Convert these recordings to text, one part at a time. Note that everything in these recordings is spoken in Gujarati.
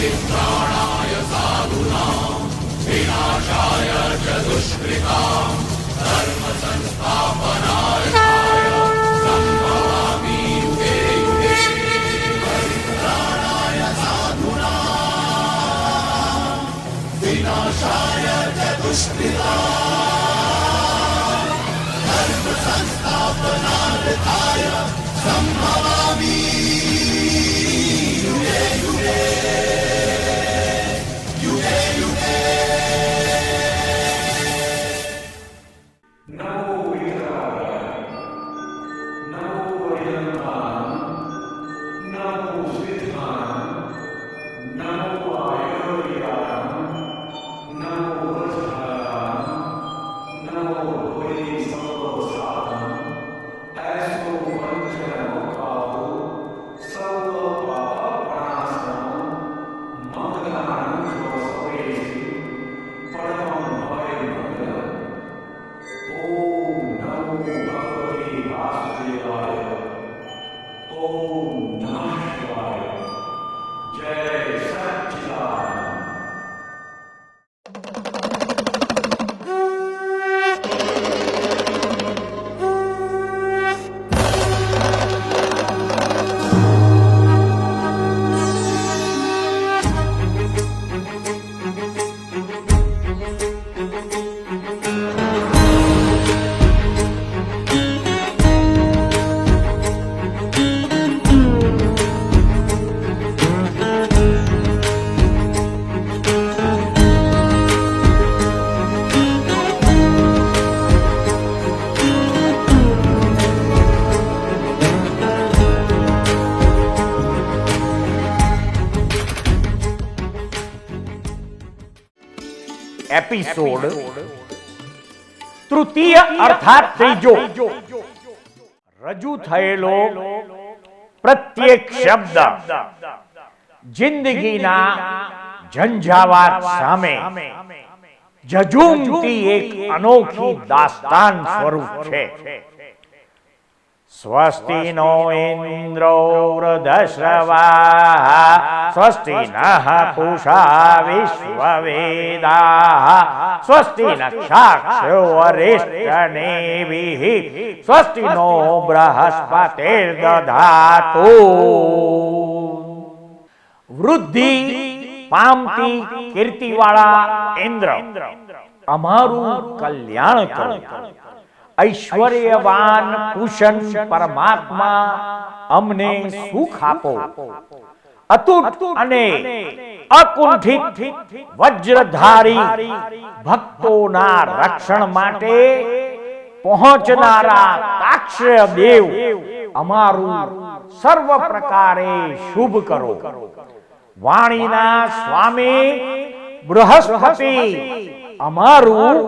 પરિત્રાણાય સાધુનાં વિનાશાય ચ દુષ્કૃતાં ધર્મ સંસ્થાપનાય સંભવામિ યુગે યુગે. પરિત્રાણાય સાધુનાં વિનાશાય ચ દુષ્કૃતાં ધર્મ સંસ્થાપનાય સંભવામિ યુગે યુગે યુગે યુગે. નમો વિતરાય, નમો વૈજ્ઞાન, નમો સિદ્ધાન, નમો આયુર્વેદાન, નમો વજ્રાન, નમો વૈ સર્વસાધન, એસો પંચનમો ખાઓ, સર્વ પાપનાશનમ, મંગલાન સવેસી, પરમં ભય મંગલમ. ઓમ નમો ભગવતે વાસુદેવાય, ઓમ નમઃ શિવાય. જય સચ્ચિદાનંદ. એપિસોડ તૃતીય અર્થાત ત્રીજો રજૂ થયેલો પ્રત્યેક શબ્દ જિંદગીના ઝંઝાવાત સામે ઝઝૂમતી એક અનોખી દાસ્તાન સ્વરૂપ છે. સ્વસ્તિ નો ઇન્દ્રો વૃધશ્રવાઃ સ્વસ્તિ નઃ પૂષા વિશ્વવેદાઃ સ્વસ્તિ નક્ષાક્ષો વરિષ્ઠનેમિઃ સ્વસ્તિ નો બૃહસ્પતિર્દધાતુ. વૃદ્ધિ પામતી કીર્તિવાળા ઇન્દ્ર, અમારું કલ્યાણ કરો. ઐશ્વર્યવાન કુશન પરમાત્મા, અમને સુખ આપો. અતૂટ અને અકુંઠિત વજ્રધારી ભક્તોના રક્ષણ માટે પહોંચનારા તાક્ષય દેવ, અમારું સર્વ પ્રકારે શુભ કરો. વાણીના સ્વામી બૃહસ્પતિ, અમારું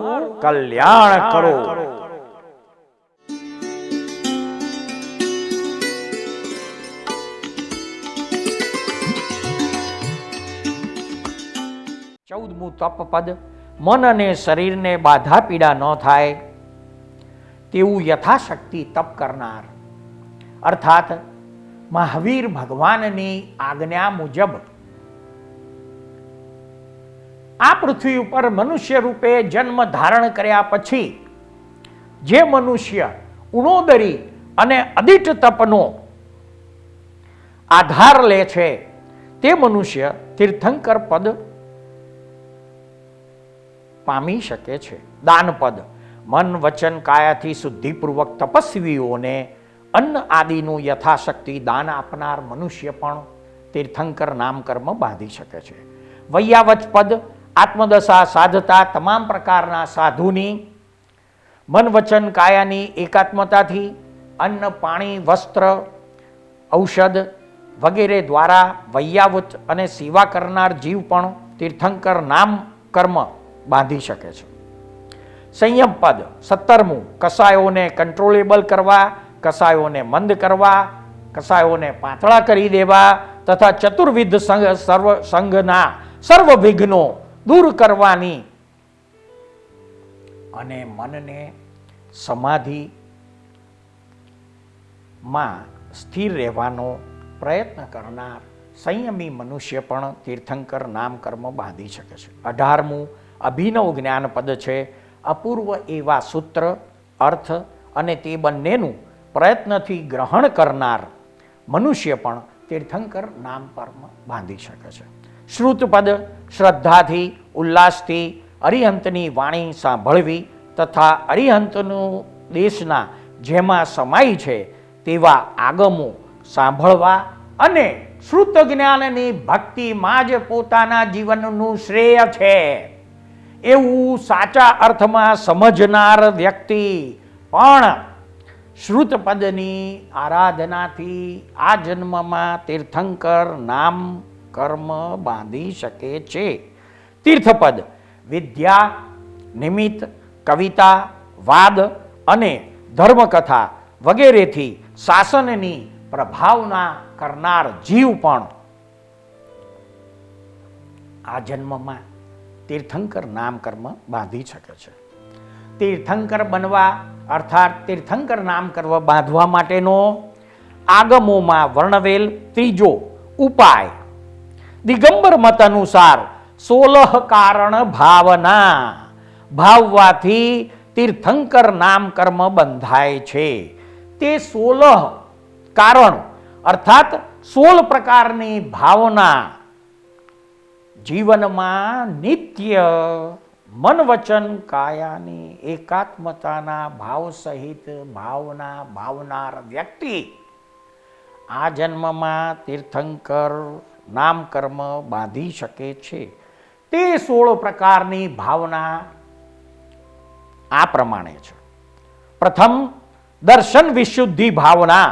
કલ્યાણ કરો. ચૌદમું તપપદ, મન અને શરીરને બાધા પીડા ન થાય તેવું યથાશક્તિ તપ કરનાર, અર્થાત મહાવીર ભગવાનની આજ્ઞા મુજબ આ પૃથ્વી ઉપર મનુષ્ય રૂપે જન્મ ધારણ કર્યા પછી જે મનુષ્ય ઉણોદરી અને અદિટ તપનો આધાર લે છે તે મનુષ્ય તીર્થંકર પદ પામી શકે છે. દાનપદ, મન વચન કાયાથી શુદ્ધિપૂર્વક તપસ્વીઓને અન્ન આદિનું યથાશક્તિ દાન આપનાર મનુષ્ય પણ તીર્થંકર નામ કર્મ બાંધી શકે છે. વૈયાવચ પદ, આત્મદશા સાધતા તમામ પ્રકારના સાધુની મન વચન કાયાની એકાત્મતાથી અન્ન પાણી વસ્ત્ર ઔષધ વગેરે દ્વારા વૈયાવચ અને સેવા કરનાર જીવ પણ તીર્થંકર નામ કર્મ બાંધી શકે છે. સંયમ પદ 17મું, કસાયોને કંટ્રોલેબલ કરવા, કસાયોને મંદ કરવા, કસાયોને પાતળા કરી દેવા તથા ચતુર્વિધ સંઘના સર્વ વિઘ્નો દૂર કરવાની અને મનને સમાધિમાં સ્થિર રહેવાનો પ્રયત્ન કરનાર સંયમી મનુષ્ય પણ તીર્થંકર નામ કર્મ બાંધી શકે છે. 18મું અભિનવ જ્ઞાન પદ છે. અપૂર્વ એવા સૂત્ર, અર્થ અને તે બંનેનું પ્રયત્નથી ગ્રહણ કરનાર મનુષ્ય પણ તીર્થંકર નામ કર્મ બાંધી શકે છે. શ્રુતપદ શ્રદ્ધાથી, ઉલ્લાસથી અરિહંતની વાણી સાંભળવી તથા અરિહંતનું દેશના જેમાં સમાય છે તેવા આગમો સાંભળવા અને શ્રુત જ્ઞાનની ભક્તિમાં જ પોતાના જીવનનું શ્રેય છે એવું સાચા અર્થમાં સમજનાર વ્યક્તિ પણ શ્રુતપદની આરાધનાથી આ જન્મમાં તીર્થંકર નામ કર્મ બાંધી શકે છે. તીર્થપદ વિદ્યા, નિમિત્ત, કવિતા, વાદ અને ધર્મકથા વગેરેથી શાસનની પ્રભાવના કરનાર જીવ પણ આ જન્મમાં તીર્થંકર નામ કર્મ બાંધી શકે છે. તીર્થંકર બનવા અર્થાત તીર્થંકર નામ કર્મ બાંધવા માટેનો આગમોમાં વર્ણવેલ ત્રીજો ઉપાય દિગંબર મત અનુસાર 16 કારણ ભાવના ભાવવાથી તીર્થંકર નામ કર્મ બંધાય છે. તે 16 કારણ અર્થાત 16 પ્રકારની ભાવના જીવનમાં નિત્ય મન વચન કાયાની એકાત્મતાના ભાવ સહિત ભાવના ભાવનાર વ્યક્તિ આ જન્મમાં તીર્થંકર નામ કર્મ બાંધી શકે છે. તે 16 પ્રકારની ભાવના આ પ્રમાણે છે. પ્રથમ દર્શન વિશુદ્ધિ ભાવના,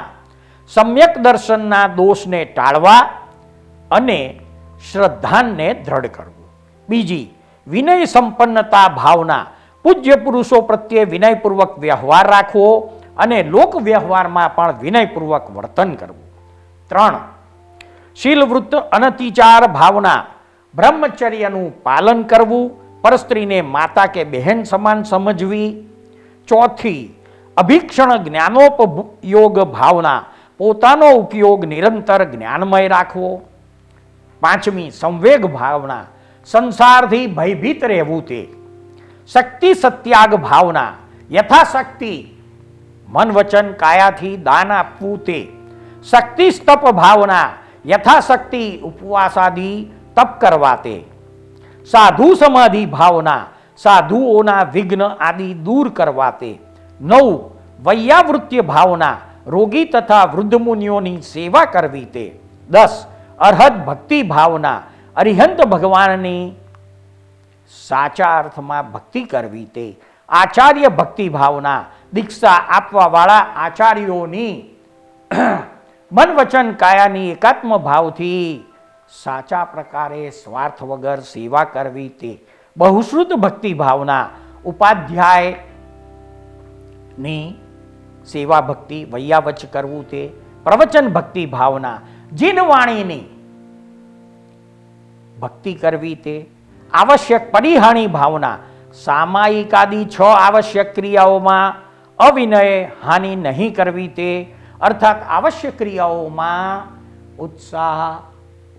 સમ્યક દર્શનના દોષને ટાળવા અને શ્રદ્ધાને દ્રઢ કરવું. બીજી વિનય સંપન્નતા ભાવના, પૂજ્ય પુરુષો પ્રત્યે વિનયપૂર્વક વ્યવહાર રાખવો અને લોક વ્યવહારમાં પણ વિનયપૂર્વક વર્તન કરવું. 3 શીલવૃત્ત અનતિચાર ભાવના, બ્રહ્મચર્યનું પાલન કરવું, પરસ્ત્રીને માતા કે બહેન સમાન સમજવી. 4 અભિક્ષણ જ્ઞાનોપયોગ ભાવના, પોતાનો ઉપયોગ નિરંતર જ્ઞાનમય રાખવો. 5 સંવેગ ભાવના, સંસારથી ભયભીત રહેવું. તે શક્તિ સત્યાગ ભાવના, યથાશક્તિ મન વચન કાયાથી દાન આપવું. તે શક્તિ સ્તપ ભાવના, યથાશક્તિ ઉપવાસાદી તપ કરવા. તે સાધુ સમાધિ ભાવના, સાધુઓના વિઘ્ન આદિ દૂર કરવા. તે 9 વૈયાવૃત્ય ભાવના, રોગી તથા વૃદ્ધ મુનિઓની સેવા કરવી. તે 10 અર્હત ભક્તિ ભાવના, અરિહંત ભગવાનની સાચા અર્થમાં ભક્તિ કરવી. તે આચાર્ય ભક્તિ ભાવના, દીક્ષા આપવા વાળા આચાર્યોની મન વચન કાયાની એકાત્મ ભાવથી સાચા પ્રકારે સ્વાર્થ વગર સેવા કરવી. તે બહુશ્રુત ભક્તિ ભાવના, ઉપાધ્યાયની સેવા ભક્તિ વૈયાવચ કરવું. તે પ્રવચન ભક્તિ ભાવના, જીનવાણીની ભક્તિ કરવી. તે આવશ્યક પરિહાણી ભાવના, સામાયિક આદિ 6 આવશ્યક ક્રિયાઓમાં અવિનય હાનિ નહીં કરવી. તે અર્થાત આવશ્યક ક્રિયાઓમાં ઉત્સાહ,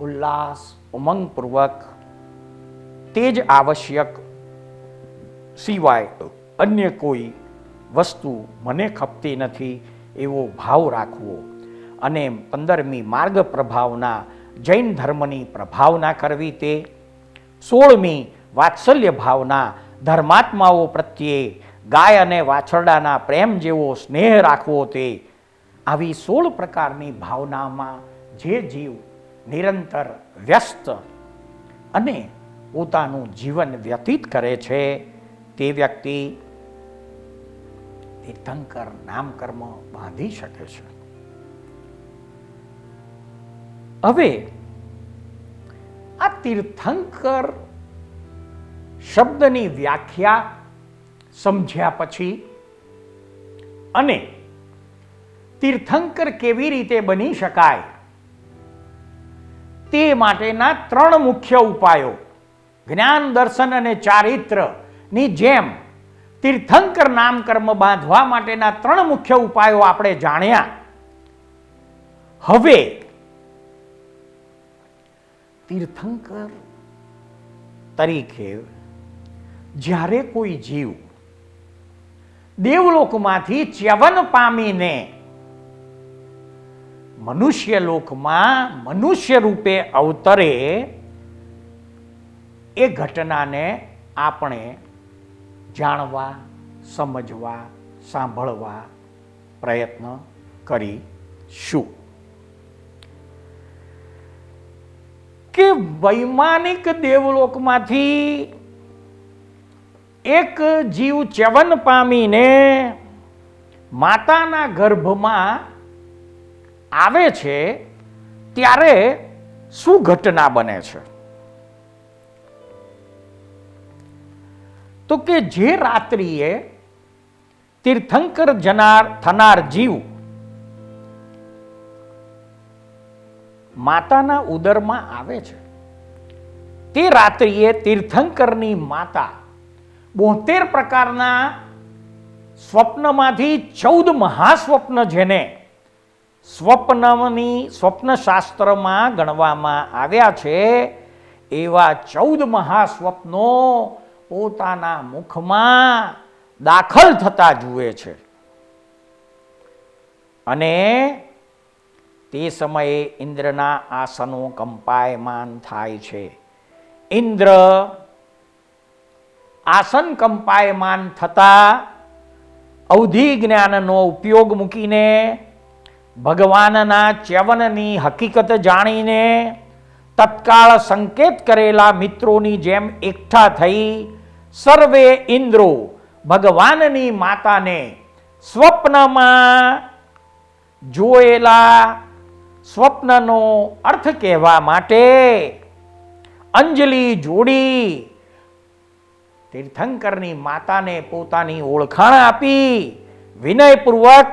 ઉલ્લાસ, ઉમંગપૂર્વક તે જ આવશ્યક સિવાય અન્ય કોઈ વસ્તુ મને ખપતી નથી એવો ભાવ રાખવો. અને 15મી માર્ગ પ્રભાવના, જૈન ધર્મની પ્રભાવના કરવી. તે 16મી વાત્સલ્ય ભાવના, ધર્માત્માઓ પ્રત્યે ગાય અને વાછરડાના પ્રેમ જેવો સ્નેહ રાખવો. તે આવી 16 પ્રકારની ભાવનામાં જે જીવ નિરંતર વ્યસ્ત અને પોતાનું જીવન વ્યતીત કરે છે તે વ્યક્તિ તીર્થંકર નામ કર્મ બાંધી શકે છે. હવે આ તીર્થંકર શબ્દની વ્યાખ્યા સમજ્યા પછી અને તીર્થંકર કેવી રીતે બની શકાય તે માટેના 3 મુખ્ય ઉપાયો, જ્ઞાન, દર્શન અને ચારિત્રની જેમ તીર્થંકર નામ કર્મ બાંધવા માટેના 3 મુખ્ય ઉપાયો આપણે જાણ્યા. હવે તીર્થંકર તરીકે જ્યારે કોઈ જીવ દેવલોકમાંથી ચ્યવન પામીને મનુષ્ય લોકમાં મનુષ્ય રૂપે અવતરે, એ ઘટનાને આપણે જાણવા, સમજવા, સાંભળવા પ્રયત્ન કરીશું. કે વૈમાનિક દેવલોકમાંથી એક જીવ ચ્યવન પામીને માતાના ગર્ભમાં આવે છે ત્યારે શું ઘટના બને છે? તો કે જે રાત્રિએ તીર્થંકર થનાર જીવ માતાના ઉદરમાં આવે છે, તે રાત્રિએ તીર્થંકરની માતા 72 પ્રકારના સ્વપ્નમાંથી 14 મહાસ્વપ્ન, જેને સ્વપ્નશાસ્ત્રમાં ગણવામાં આવ્યા છે, એવા 14 મહાસ્વપ્નો પોતાના મુખમાં દાખલ થતા જુએ છે. અને તે સમયે ઇન્દ્રના આસનો કંપાયમાન થાય છે. ઇન્દ્ર આસન કંપાયમાન થતા અવધિ જ્ઞાનનો ઉપયોગ મૂકીને ભગવાનના ચ્યવનની હકીકત જાણીને તત્કાળ સંકેત કરેલા મિત્રોની જેમ એકઠા થઈ સર્વે ઇન્દ્રો ભગવાનની માતાને સ્વપ્નમાં જોયેલા સ્વપ્નનો અર્થ કહેવા માટે અંજલિ જોડી તીર્થંકરની માતાને પોતાની ઓળખાણ આપી વિનયપૂર્વક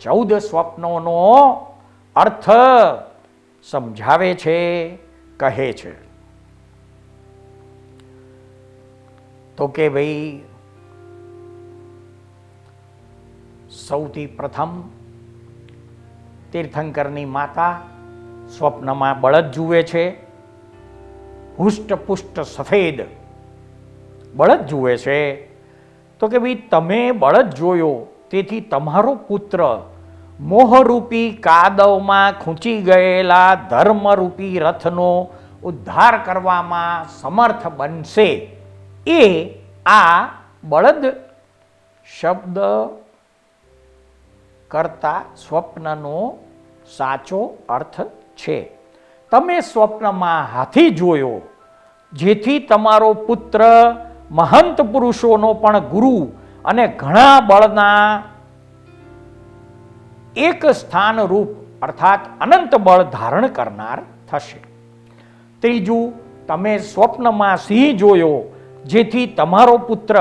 14 સ્વપ્નોનો અર્થ સમજાવે છે, કહે છે. તો કે ભાઈ, સૌથી પ્રથમ તીર્થંકરની માતા સ્વપ્નમાં બળદ જુએ છે. હુષ્ટપુષ્ટ સફેદ બળદ જુએ છે. તો કે ભાઈ, તમે બળદ જોયો, તેથી તમારો પુત્ર મોહરૂપી કાદવમાં ખૂંચી ગયેલા ધર્મરૂપી રથનો ઉદ્ધાર કરવામાં સમર્થ બનશે. એ આ બળદ શબ્દ કરતા સ્વપ્નનો સાચો અર્થ છે. તમે સ્વપ્નમાં હાથી જોયો, જેથી તમારો પુત્ર મહંત પુરુષોનો પણ ગુરુ અને ઘણા બળના એક સ્થાન રૂપ અર્થાત અનંત બળ ધારણ કરનાર થશે. ત્રીજું, તમે સ્વપ્નમાં સિંહ જોયો, જેથી તમારો પુત્ર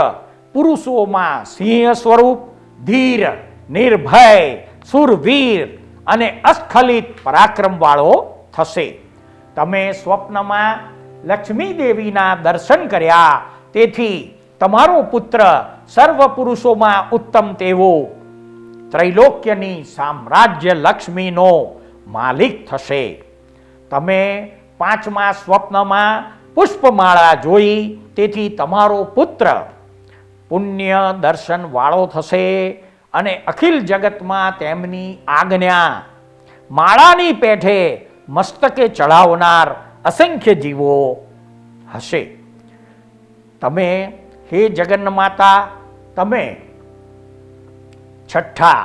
પુરુષોમાં સિંહ સ્વરૂપ ધીર, નિર્ભય, સુરવીર અને અસ્ખલિત પરાક્રમ વાળો થશે. તમે સ્વપ્નમાં લક્ષ્મી દેવીના દર્શન કર્યા, તેથી તમારો પુત્ર સર્વ પુરુષોમાં ઉત્તમ તેવો ત્રૈલોક્યની સામ્રાજ્ય લક્ષ્મીનો માલિક થશે. તમે 5મા સ્વપ્નમાં પુષ્પમાળા જોઈ, તેથી તમારો પુત્ર પુણ્ય દર્શન વાળો થશે અને અખિલ જગતમાં તેમની આજ્ઞા માળાની પેઠે મસ્તકે ચડાવનાર અસંખ્ય જીવો હશે. તમે હે જગન્માતા, તમે 6ઠા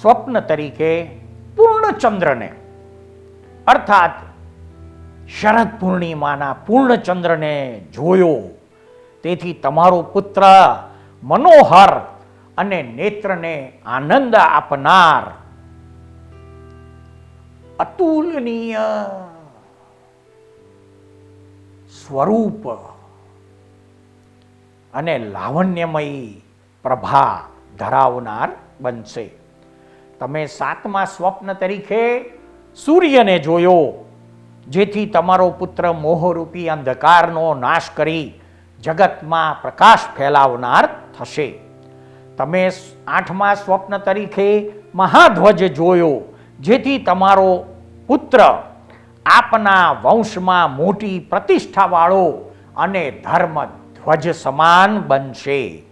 સ્વપ્ન તરીકે પૂર્ણચંદ્રને અર્થાત શરદ પૂર્ણિમાના પૂર્ણચંદ્રને જોયો, તેથી તમારો પુત્ર મનોહર અને નેત્રને આનંદ આપનાર અતુલનીય સ્વરૂપ અને લાવણ્યમયી પ્રભા ધરાવનાર બનશે. તમે 7મા સ્વપ્ન તરીકે સૂર્યને જોયો, જેથી તમારો પુત્ર મોહરૂપી અંધકારનો નાશ કરી જગતમાં પ્રકાશ ફેલાવનાર થશે. તમે 8મા સ્વપ્ન તરીકે મહાધ્વજ જોયો, જેથી તમારો પુત્ર આપના વંશમાં મોટી પ્રતિષ્ઠાવાળો અને ધર્મ ધ્વજ સમાન બનશે.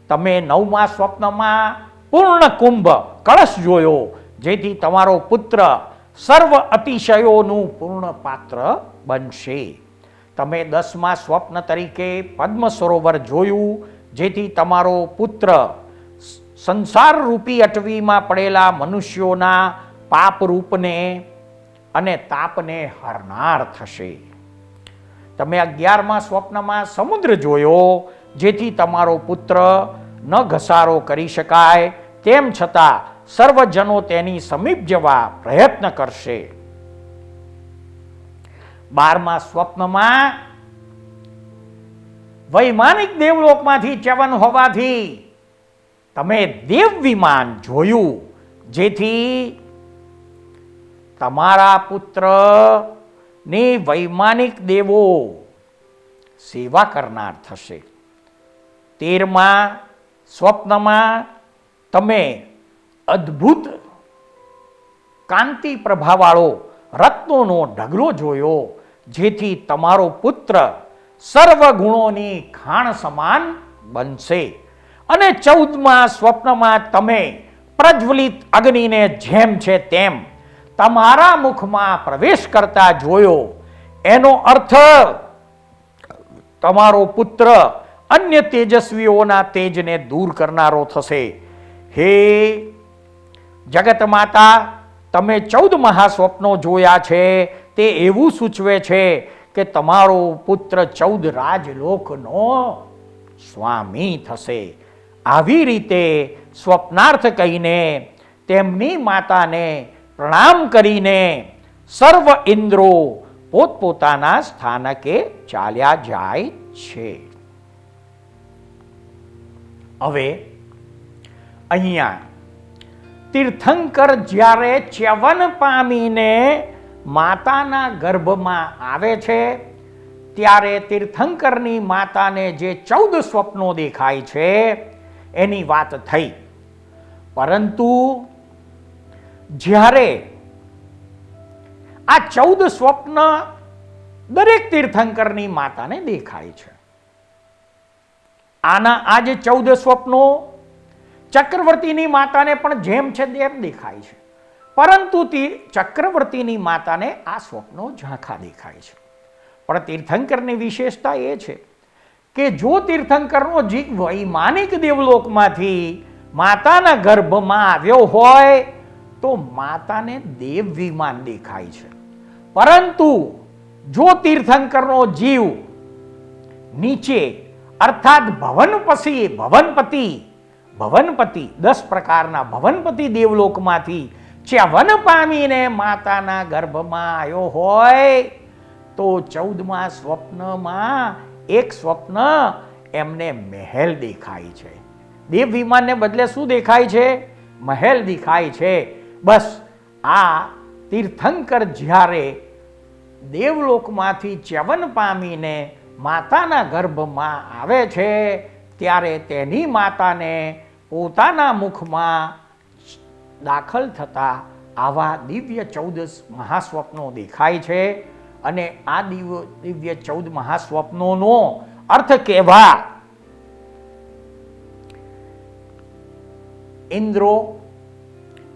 તમે 9મા સ્વપ્નમાં પૂર્ણ કુંભ કળશ જોયો, જેથી તમારો પુત્ર સર્વ અતિશયોનું પૂર્ણ પાત્ર બનશે. તમે 10મા સ્વપ્ન તરીકે પદ્મ સરોવર જોયું, જેથી તમારો પુત્ર સંસારરૂપી અટવીમાં પડેલા મનુષ્યોના પાપરૂપને અને તાપને હરનાર થશે. તમે 11મા સ્વપ્નમાં સમુદ્ર જોયો, જેથી તમારો પુત્ર ન ઘસારો કરી શકાય, તેમ છતાં સર્વજનો તેની સમીપ જવા પ્રયત્ન કરશે. 12મા સ્વપ્નમાં વૈમાનિક દેવલોકમાંથી ચ્યવન હોવાથી તમે દેવ વિમાન જોયું, જેથી તમારા પુત્રની વૈમાનિક દેવો સેવા કરનાર થશે. 13મા સ્વપ્નમાં તમે અદ્ભુત કાંતિ પ્રભાવાળો રત્નોનો ઢગલો જોયો, જેથી તમારો પુત્ર સર્વ ગુણોની ખાણ સમાન બનશે. અને 14મા સ્વપ્નમાં તમે પ્રજ્વલિત અગ્નિને જેમ છે તેમ તમારા મુખમાં પ્રવેશ કરતા જોયો. એનો અર્થ તમારો પુત્ર અન્ય તેજસ્વીઓના તેજને દૂર કરનારો થશે. હે જગત માતા, તમે 14 મહાસ્વપ્નો જોયા છે, તે એવું સૂચવે છે કે તમારો પુત્ર 14 રાજલોકનો સ્વામી થશે. આવી રીતે સ્વપ્નાર્થ કહીને તેમની માતાને પ્રણામ કરીને સર્વ ઇન્દ્રો પોતપોતાના સ્થાનકે ચાલ્યા જાય છે. હવે અહીંયા તીર્થંકર જ્યારે ચ્યવન પામીને માતાના ગર્ભમાં આવે છે, ત્યારે તીર્થંકરની માતાને જે 14 સ્વપ્નો દેખાય છે એની વાત થઈ. પરંતુ જ્યારે આ 14 સ્વપ્ન દરેક તીર્થંકરની માતાને દેખાય છે, આ જે 14 સ્વપ્નો ચક્રવર્તીની માતાને પણ જેમ છે તેમ દેખાય છે, પરંતુ ચક્રવર્તીની માતાને આ સ્વપ્નો ઝાંખા દેખાય છે. પણ તીર્થંકરની વિશેષતા એ છે કે જો તીર્થંકરનો જીવ વૈમાનિક દેવલોકમાંથી માતાના ગર્ભમાં આવ્યો હોય તો માતાને દેવ વિમાન દેખાય છે. પરંતુ જો તીર્થંકરનો જીવ નીચે અર્થાત ભવનપતિ 10 પ્રકારના ભવનપતિ દેવલોકમાંથી ચ્યવન પામીને માતાના ગર્ભમાં આવ્યો હોય તો 14મા સ્વપ્નમાં એક સ્વપ્ન એમને મહેલ દેખાય છે. દેવ વિમાનને બદલે શું દેખાય છે? મહેલ દેખાય છે. બસ આ તીર્થંકર જ્યારે દેવલોકમાંથી ચ્યવન પામીને માતાના ગર્ભમાં આવે છે ત્યારે તેની માતાને પોતાના મુખમાં દાખલ થતા આવા દિવ્ય 14 મહાસ્વપ્નો દેખાય છે. અને આ દિવ્ય 14 મહાસ્વપ્નોનો અર્થ કેવા? ઇન્દ્રો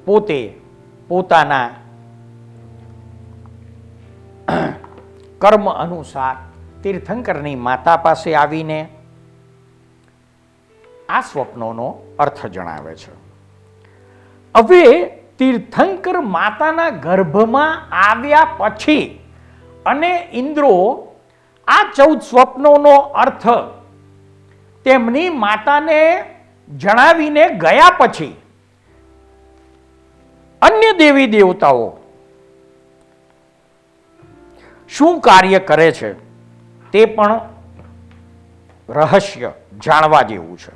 પોતે પોતાના કર્મ અનુસાર તીર્થંકરની માતા પાસે આવીને આ સ્વપ્નોનો અર્થ જણાવે છે. હવે તીર્થંકર માતાના ગર્ભમાં આવ્યા પછી અને ઇન્દ્રો આ 14 સ્વપ્નોનો અર્થ તેમની માતાને જણાવીને ગયા પછી અન્ય દેવી દેવતાઓ શું કાર્ય કરે છે તે પણ રહસ્ય જાણવા જેવું છે.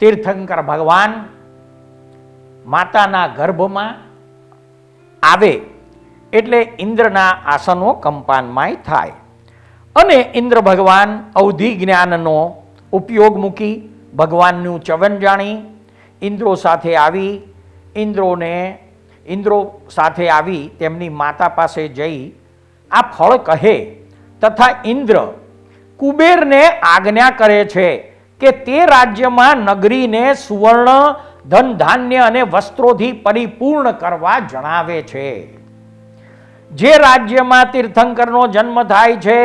તીર્થંકર ભગવાન માતાના ગર્ભમાં આવે એટલે ઇન્દ્રના આસનો કંપાનમાય થાય અને ઇન્દ્ર ભગવાન અવધિ જ્ઞાનનો ઉપયોગ મૂકી ભગવાનનું ચ્યવન જાણી ઇન્દ્રો સાથે આવી ઇન્દ્રોને ઇન્દ્રો સાથે આવી તેમની માતા પાસે જઈ આ ફળ કહે તથા ઇન્દ્ર કુબેરને આજ્ઞા કરે છે કે તે રાજ્યમાં નગરીને સુવર્ણ ધન ધાન્ય અને વસ્ત્રોથી પરિપૂર્ણ કરવા જણાવે છે. જે રાજ્યમાં તીર્થંકરનો જન્મ થાય છે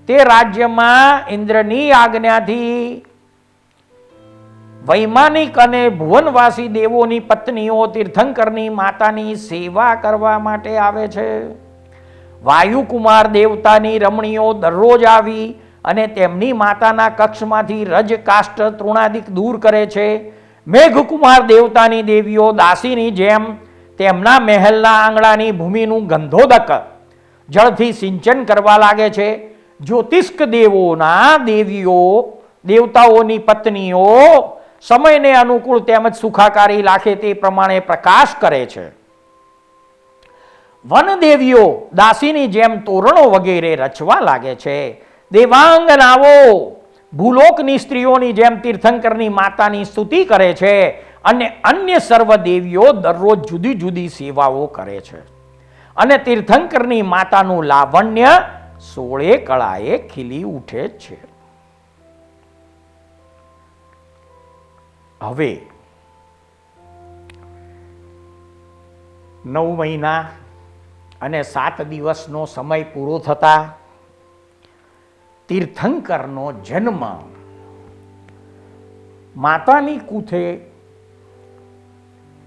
તે રાજ્યમાં ઇન્દ્રની આજ્ઞાથી વૈમાનિક અને ભુવનવાસી દેવોની પત્નીઓ તીર્થંકરની માતાની સેવા કરવા માટે આવે છે. વાયુકુમાર દેવતાની રમણીઓ દરરોજ આવી અને તેમની માતાના કક્ષમાંથી રજ કાષ્ટ તૃણાદિક દૂર કરે છે. મેઘકુમાર દેવતાની દેવીઓ દાસીની જેમ તેમના મહેલના આંગણાની ભૂમિનું ગંધોદક જળથી સિંચન કરવા લાગે છે. જ્યોતિષ્ક દેવોના દેવતાઓની પત્નીઓ સમયને અનુકૂળ તેમજ સુખાકારી લાગે તે પ્રમાણે પ્રકાશ કરે છે. વનદેવીઓ દાસીની જેમ તોરણો વગેરે રચવા લાગે છે. દેવાંગનાઓ ભૂલોકની સ્ત્રીઓની જેમ તીર્થંકરની માતાની સ્તુતિ કરે છે અને અન્ય સર્વ દેવીઓ દરરોજ જુદી જુદી સેવાઓ કરે છે અને તીર્થંકરની માતાનું લાવણ્ય 16 કળાએ ખીલી ઉઠે છે. હવે 9 મહિના અને 7 દિવસનો સમય પૂરો થતા તીર્થંકરનો જન્મ માતાની કુથે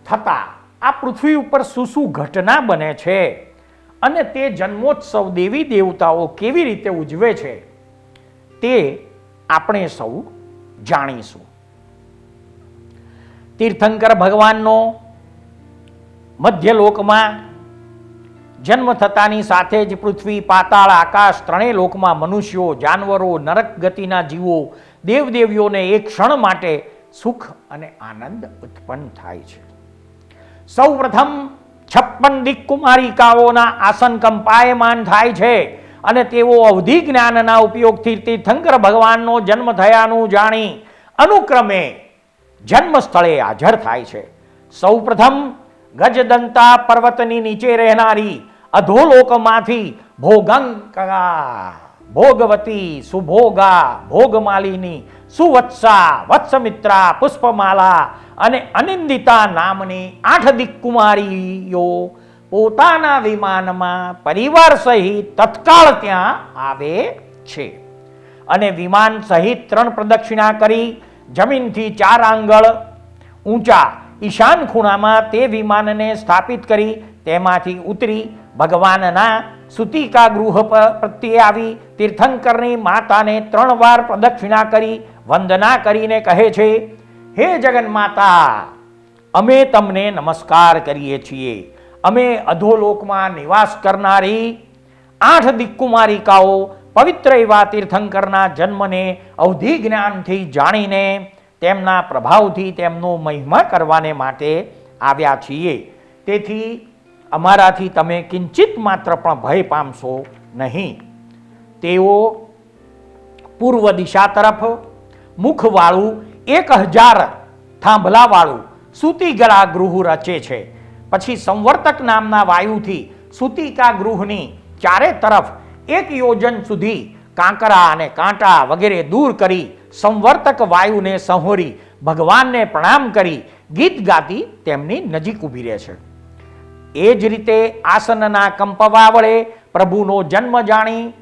થતા આ પૃથ્વી ઉપર શું ઘટના બને છે અને તે જન્મોત્સવ દેવી દેવતાઓ કેવી રીતે ઉજવે છે તે આપણે સૌ જાણીશું. તીર્થંકર ભગવાનનો મધ્યલોકમાં જન્મ થતાની સાથે જ પૃથ્વી પાતાળ આકાશ ત્રણેય લોકમાં મનુષ્યો જાનવરો નરક ગતિના જીવો દેવદેવીઓને એક ક્ષણ માટે સુખ અને આનંદ ઉત્પન્ન થાય છે. સૌ પ્રથમ 56 દિક્કુમારિકાઓના આસન કંપાયમાન થાય છે અને તેઓ અવધિ જ્ઞાનના ઉપયોગથી તીર્થંકર ભગવાનનો જન્મ થયાનું જાણી અનુક્રમે જન્મ સ્થળે હાજર થાય છે. સૌ પ્રથમ ગજદંતા પર્વતની નીચે રહેનારી અધોલોકમાંથી ભોગંકા ભોગવતી સુભોગા ભોગમાલિની સુવત્સા વત્સમિત્રા પુષ્પમાલા અને અનિંદિતા નામની 8 દિક્કુમારીઓ પોતાના વિમાનમાં પરિવાર સહિત તત્કાળ ત્યાં આવે છે અને વિમાન સહિત 3 પ્રદક્ષિણા કરી જમીનથી 4 આંગળ ઊંચા ઈશાન ખૂણામાં તે વિમાનને સ્થાપિત કરી તેમાંથી ઉતરી ભગવાનના સુતિકા ગૃહ પ્રત્યે આવી તીર્થંકરની માતાને 3 વાર પ્રદક્ષિણા કરી વંદના કરીને કહે છે, હે જગન્માતા, અમે તમને નમસ્કાર કરીએ છીએ. અમે અધોલોકમાં નિવાસ કરનારી 8 દિક્કુમારિકાઓ પવિત્ર એવા તીર્થંકરના જન્મને અવધિ જ્ઞાનથી જાણીને તેમના પ્રભાવથી તેમનો મહિમા કરવાને માટે આવ્યા છીએ. તેથી અમારાથી તમે કિંચિત માત્ર પણ ભય પામશો નહીં. તેઓ પૂર્વ દિશા તરફ મુખવાળું 1000 થાંભલાવાળું સૂતિગરા ગૃહ રચે છે. પછી સંવર્તક નામના વાયુથી સૂતિકા ગૃહની ચારે તરફ 1 યોજન સુધી કાંકરા અને કાંટા વગેરે દૂર કરી સંવર્તક વાયુને સંહોરી ભગવાનને પ્રણામ કરી ગીત ગાતી તેમની નજીક ઊભી રહે છે. એ જ રીતે આસનના કંપવા વડે પ્રભુનો જન્મ જાણી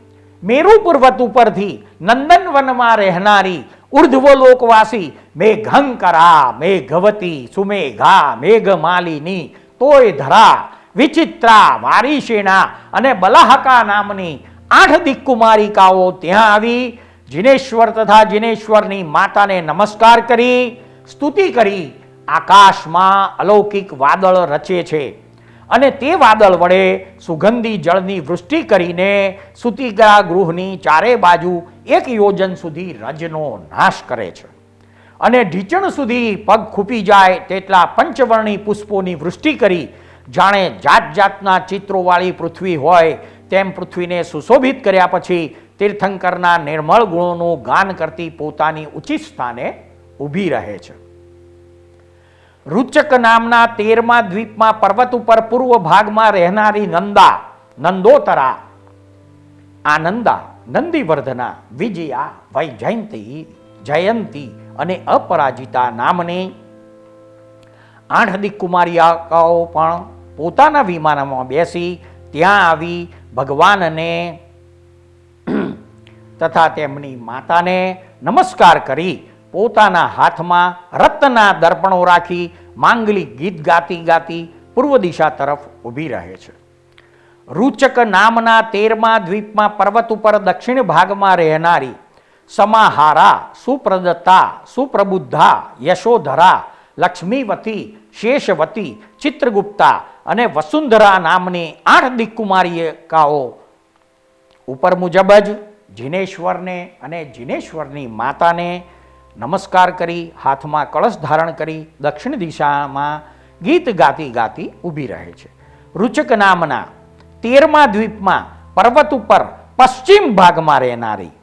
મેરુ પર્વત ઉપરથી નંદનવનમાં રહેનારી ઉર્ધ્વલોકવાસી મેઘંકરા મેઘવતી સુમેઘા મેઘમાલિની તોય ધરા વિચિત્રા વારીશેણા અને બલાહકા નામની 8 દિક્કુમારિકાઓ ત્યાં આવી જિનેશ્વર તથા જિનેશ્વરની માતાને નમસ્કાર કરી સ્તુતિ કરી આકાશમાં અલૌકિક વાદળ રચે છે અને તે વાદળ વડે સુગંધી જળની વૃષ્ટિ કરીને સૂતિગરા ગૃહની ચારે બાજુ 1 યોજન સુધી રજનો નાશ કરે છે અને ઢીચણ સુધી પગ ખૂપી જાય તેટલા પંચવર્ણી પુષ્પોની વૃષ્ટિ કરી જાણે જાત જાતના ચિત્રોવાળી પૃથ્વી હોય તેમ પૃથ્વીને સુશોભિત કર્યા પછી તીર્થંકરના નિર્મળ ગુણોનું ગાન કરતી પોતાની ઉચિત સ્થાને ઊભી રહે છે. રૂચક નામના 13મા દ્વીપમાં પર્વત ઉપર પૂર્વ ભાગમાં રહેનારી નંદા, નંદોતરા, આનંદા, નંદીવર્ધના, વિજયા, વૈજયંતી, જયંતી અને અપરાજિતા નામની 8 દિક્કુમારિયાઓ પણ પોતાના વિમાનમાં બેસી ત્યાં આવી ભગવાનને તથા તેમની માતાને નમસ્કાર કરી પોતાના હાથમાં રત્નના દર્પણો રાખી માંગલિક ગીત ગાતી ગાતી પૂર્વ દિશા તરફ ઊભી રહે છે. રૂચક નામના 13મા દ્વીપમાં પર્વત ઉપર દક્ષિણ ભાગમાં રહેનારી સમાહારા, સુપ્રદત્તા, સુપ્રબુદ્ધા, યશોધરા, લક્ષ્મીવતી, શેષવતી, ચિત્રગુપ્તા અને વસુંધરા નામની 8 દિક્કુમારિકાઓ ઉપર મુજબ જ જિનેશ્વરને અને જિનેશ્વરની માતાને નમસ્કાર કરી હાથમાં કળશ ધારણ કરી દક્ષિણ દિશામાં ગીત ગાતી ગાતી ઊભી રહે છે. રૂચક નામના 13મા દ્વીપમાં પર્વત ઉપર પશ્ચિમ ભાગમાં રહેનારી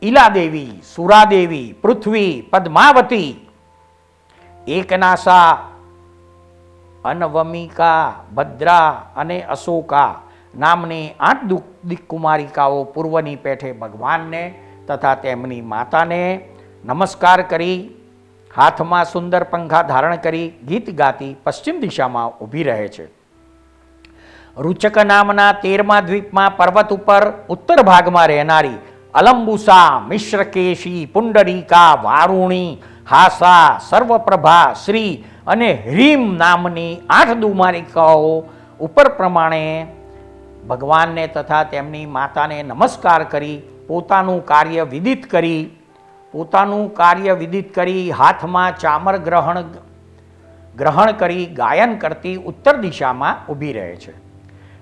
ઈલાદેવી, સુરાદેવી, પૃથ્વી, પદ્માવતી, એકનાસા, અનવમિકા, ભદ્રા અને અશોકા નામની 8 દિક્કુમારિકાઓ પૂર્વની પેઠે ભગવાનને તથા તેમની માતાને નમસ્કાર કરી હાથમાં સુંદર પંખા ધારણ કરી ગીત ગાતી પશ્ચિમ દિશામાં ઊભી રહે છે. રૂચક નામના 13મા દ્વીપમાં પર્વત ઉપર ઉત્તર ભાગમાં રહેનારી અલંબુસા, મિશ્રકેશી, પુંડરીકા, વારુણી, હાસા, સર્વપ્રભા, શ્રી અને હ્રીમ નામની 8 દુમારિકાઓ ઉપર પ્રમાણે ભગવાનને તથા તેમની માતાને નમસ્કાર કરી પોતાનું કાર્ય વિદિત કરી હાથમાં ચામર ગ્રહણ કરી ગાયન કરતી ઉત્તર દિશામાં ઊભી રહે છે.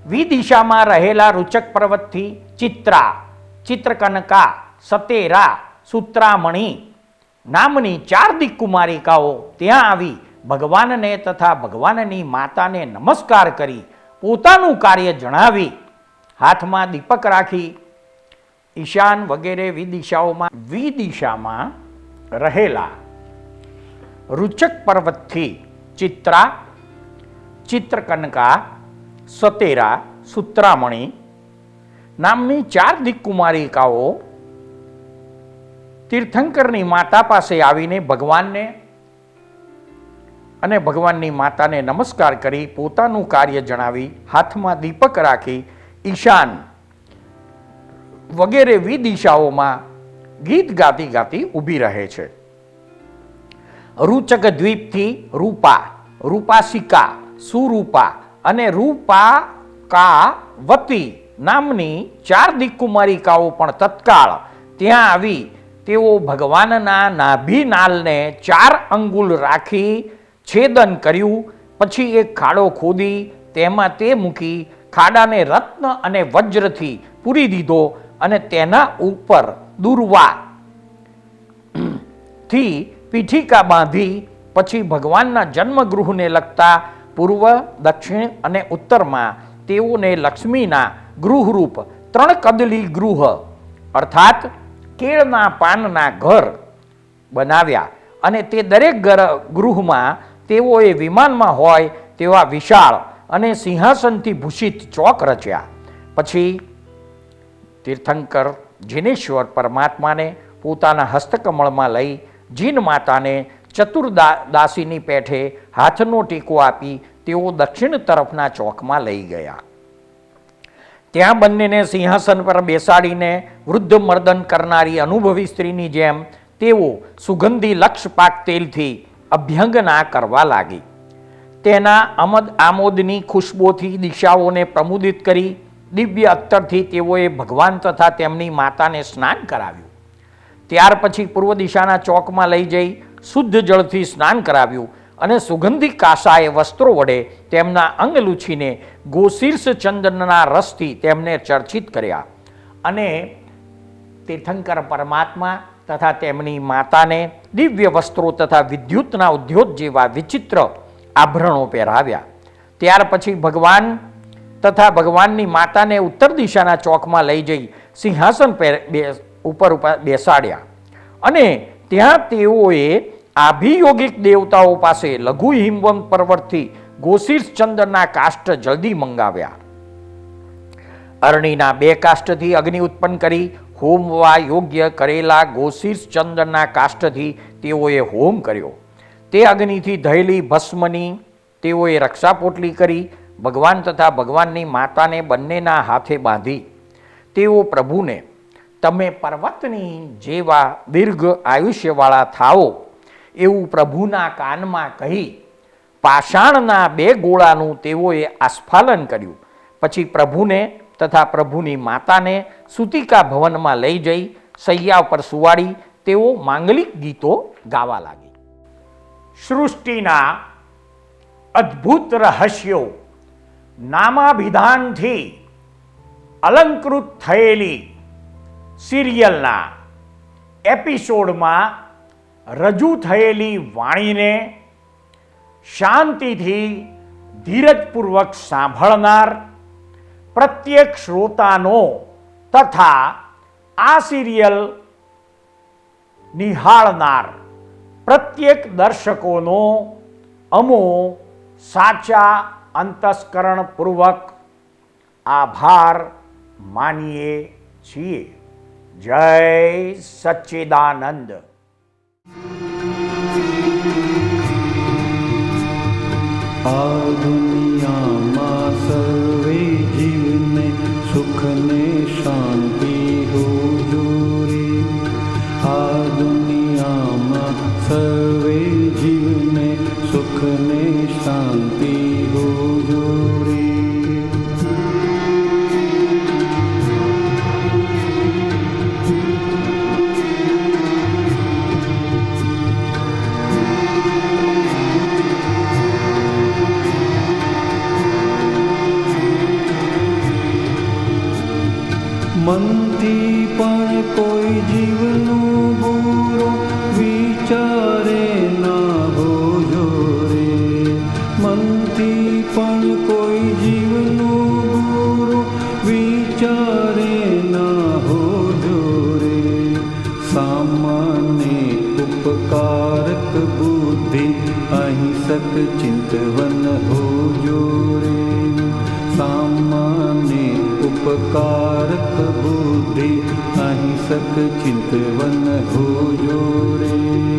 વિદિશામાં રહેલા રૂચક પર્વતથી ચિત્રા, ચિત્રકનકા, સતેરા, સૂત્રામણી નામની 4 દિક્કુમારિકાઓ ત્યાં આવી ભગવાનને તથા ભગવાનની માતાને નમસ્કાર કરી પોતાનું કાર્ય જણાવી હાથમાં દીપક રાખી ઈશાન વગેરે વિદિશામાં રહેલા રૂચક પર્વતથી ચિત્રા, ચિત્રકનકા, સતેરા, સૂત્રામણી નામની 4 દિક્કુમારિકાઓ તીર્થંકરની માતા પાસે આવીને ભગવાનને અને ભગવાનની માતાને નમસ્કાર કરી પોતાનું કાર્ય જણાવી હાથમાં દીપક રાખી ઈશાન વગેરે વિદિશાઓમાં ગીત ગાતી ગાતી ઊભી રહે છે. રૂચક દ્વીપથી રૂપા, રૂપાસિકા, સુરૂપા અને રૂપાકાવતી નામની 4 દિક્કુમારિકાઓ પણ તત્કાળ ત્યાં આવી તેઓ ભગવાનના નાભિનાલને 4 અંગુલ રાખી છેદન કર્યું. પછી એક ખાડો ખોદી તેમાં તે મૂકી ખાડાને રત્ન અને વજ્રથી પૂરી દીધો અને તેના ઉપર દુર્વા થી પીઠિકા બાંધી પછી ભગવાનના જન્મગૃહને લગતા પૂર્વ, દક્ષિણ અને ઉત્તરમાં તેઓને લક્ષ્મીના ગૃહરૂપ 3 કદલી ગૃહ અર્થાત કેળના પાનના ઘર બનાવ્યા અને તે દરેક ગૃહમાં તેઓએ વિમાનમાં હોય તેવા વિશાળ અને સિંહાસનથી ભૂષિત ચોક રચ્યા. પછી તીર્થંકર જિનેશ્વર પરમાત્માને પોતાના હસ્તકમળમાં લઈ જીન માતાને ચતુર્દાસીની પેઠે હાથનો ટેકો આપી તેઓ દક્ષિણ તરફના ચોકમાં લઈ ગયા. ત્યાં બંનેને સિંહાસન પર બેસાડીને વૃદ્ધ મર્દન કરનારી અનુભવી સ્ત્રીની જેમ તેઓ સુગંધી લક્ષપાક તેલથી અભ્યંગના કરવા લાગી. તેના આમોદની ખુશ્બોથી દિશાઓને પ્રમુદિત કરી દિવ્ય અત્તરથી તેઓએ ભગવાન તથા તેમની માતાને સ્નાન કરાવ્યું. ત્યાર પછી પૂર્વ દિશાના ચોકમાં લઈ જઈ શુદ્ધ જળથી સ્નાન કરાવ્યું અને સુગંધી કાસાએ વસ્ત્રો વડે તેમના અંગ લૂછીને ગોશીર્ષ ચંદનના રસથી તેમને ચર્ચિત કર્યા અને તીર્થંકર પરમાત્મા તથા તેમની માતાને દિવ્ય વસ્ત્રો તથા વિદ્યુતના ઉદ્યોત જેવા વિચિત્ર આભરણો પહેરાવ્યા. ત્યાર પછી ભગવાન તથા ભગવાનની માતાને ઉત્તર દિશાના ચોકમાં લઈ જઈ સિંહાસન ઉપર બેસાડ્યા અને ત્યાં તેઓએ આભિયોગિક દેવતાઓ પાસે લઘુ હિમવંત પર્વતથી ગોશીર્ષ ચંદ્રના કાષ્ઠ જલ્દી મંગાવ્યા. અરણીના 2 કાષ્ઠથી અગ્નિ ઉત્પન્ન કરી હોમવા યોગ્ય કરેલા ગોશીર્ષ ચંદ્રના કાષ્ઠથી તેઓએ હોમ કર્યો. તે અગ્નિથી દહેલી ભસ્મની તેઓએ રક્ષાપોટલી કરી ભગવાન તથા ભગવાનની માતાને બંનેના હાથે બાંધી તેઓ પ્રભુને તમે પર્વતની જેવા દીર્ઘ આયુષ્યવાળા થાઓ એવું પ્રભુના કાનમાં કહી પાષાણના 2 ગોળાનું તેઓએ આસ્ફાલન કર્યું. પછી પ્રભુને તથા પ્રભુની માતાને સુતિકા ભવનમાં લઈ જઈ સૈયા પર સુવાડી તેઓ માંગલિક ગીતો ગાવા લાગી. સૃષ્ટિના અદ્ભુત રહસ્યો નામાભિધાનથી અલંકૃત થયેલી સિરિયલના એપિસોડમાં રજૂ થયેલી વાણીને શાંતિથી ધીરજપૂર્વક સાંભળનાર પ્રત્યેક શ્રોતાનો તથા આ સિરિયલ નિહાળનાર પ્રત્યેક દર્શકોનો અમો સાચા અંતસ્કરણપૂર્વક આભાર માનીએ છીએ. જય સચ્ચિદાનંદ. આ દુનિયામાં સર્વે જીવને સુખ ને શાંતિ હુજૂરી. આ દુનિયામાં સર્વે જીવને સુખ ને શાંતિ હુજૂરી. મનથી પણ કોઈ જીવનું બુરો વિચારે ના હોજો રે. મનથી પણ કોઈ જીવનું બુરો વિચારે ના હોજો રે. સામાન્ય ઉપકારક બુદ્ધિ અહિંસક ચિંતવન હોજો રે. સામાન્ય उपकारक बुद्धि अहिंसक चिंतवन होजो रे.